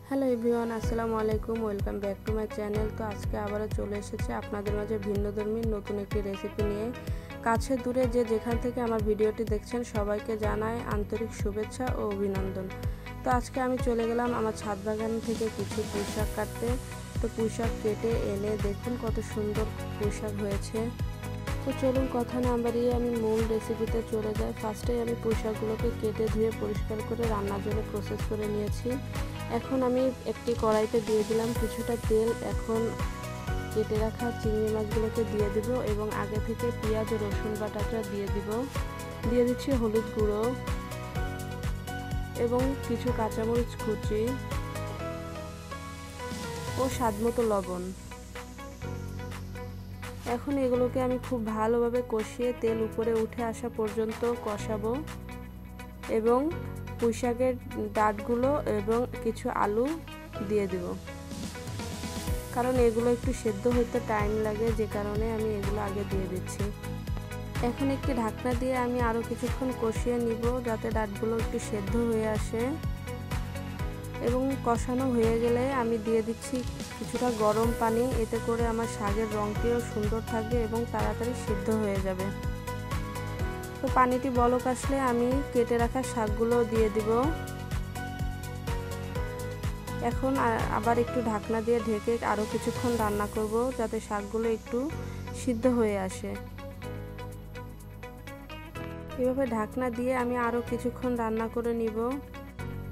Hello everyone, আসসালামু আলাইকুম। Welcome back to my channel. তো আজকে আবারও চলে এসেছে আপনাদের মাঝে ভিন্নধর্মী নতুন একটি রেসিপি নিয়ে। কাছে দূরে যে যেখান থেকে আমার ভিডিওটি দেখছেন সবাইকে জানাই আন্তরিক শুভেচ্ছা ও অভিনন্দন। তো আজকে আমি চলে গেলাম আমার ছাদ বাগান থেকে কিছু পুঁইশাক কাটতে। তো পুঁইশাক কেটে এনে দেখুন কত সুন্দর পুঁইশাক হয়েছে। তো চলুন কথা না বাড়িয়ে আমি মূল রেসিপিতে চলে যাই। ফার্স্টেই আমি পুঁইশাকগুলোকে কেটে ধুয়ে পরিষ্কার করে রান্নার জন্য প্রসেস করে নিয়েছি। এখন আমি একটি কড়াইতে দিয়ে দিলাম কিছুটা তেল। এখন কেটে রাখা চিংড়ি মাছগুলোকে দিয়ে দিব এবং আগে থেকে পেঁয়াজ ও রসুন বাটাটা দিয়ে দিচ্ছি হলুদ গুঁড়ো এবং কিছু কাঁচামরিচ কুচি ও স্বাদমতো লবণ। এখন এগুলোকে আমি খুব ভালোভাবে কষিয়ে তেল উপরে উঠে আসা পর্যন্ত কষাবো এবং পুঁইশাকের ডাঁটগুলো এবং কিছু আলু দিয়ে দিব, কারণ এগুলো একটু সেদ্ধ হতে টাইম লাগে, যে কারণে আমি এগুলো আগে দিয়ে দিচ্ছি। এখন একটি ঢাকনা দিয়ে আমি আরও কিছুক্ষণ কষিয়ে নিব যাতে ডাঁটগুলো একটু সেদ্ধ হয়ে আসে এবং কষানো হয়ে গেলে আমি দিয়ে দিচ্ছি কিছুটা গরম পানি। এতে করে আমার শাকের রঙটিও সুন্দর থাকবে এবং তাড়াতাড়ি সিদ্ধ হয়ে যাবে। তো পানিটি বলক আসলে আমি কেটে রাখা শাকগুলো দিয়ে দিব। এখন আবার একটু ঢাকনা দিয়ে ঢেকে আরও কিছুক্ষণ রান্না করব যাতে শাকগুলো একটু সিদ্ধ হয়ে আসে। এভাবে ঢাকনা দিয়ে আমি আরও কিছুক্ষণ রান্না করে নিব।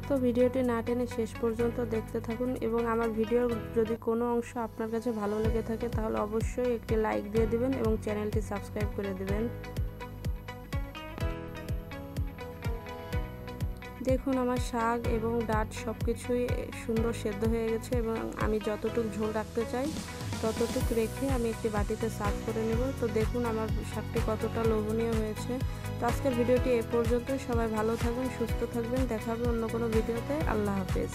তো ভিডিওটি না টেনে শেষ পর্যন্ত দেখতে থাকুন এবং আমার ভিডিওর যদি কোনো অংশ আপনার কাছে ভালো লেগে থাকে তাহলে অবশ্যই একটি লাইক দিয়ে দিবেন এবং চ্যানেলটি সাবস্ক্রাইব করে দিবেন। দেখুন আমার শাক এবং ডাঁট সব কিছুই সুন্দর সেদ্ধ হয়ে গেছে এবং আমি যতটুকু ঝোল রাখতে চাই ততটুকু রেখে আমি একটি বাটিতে সার্ভ করে নেব। তো দেখুন আমার শাকটি কতটা লোভনীয় হয়েছে। তো আজকের ভিডিওটি এ পর্যন্ত। সবাই ভালো থাকবেন, সুস্থ থাকবেন। দেখা হবে অন্য কোনো ভিডিওতে। আল্লাহ হাফেজ।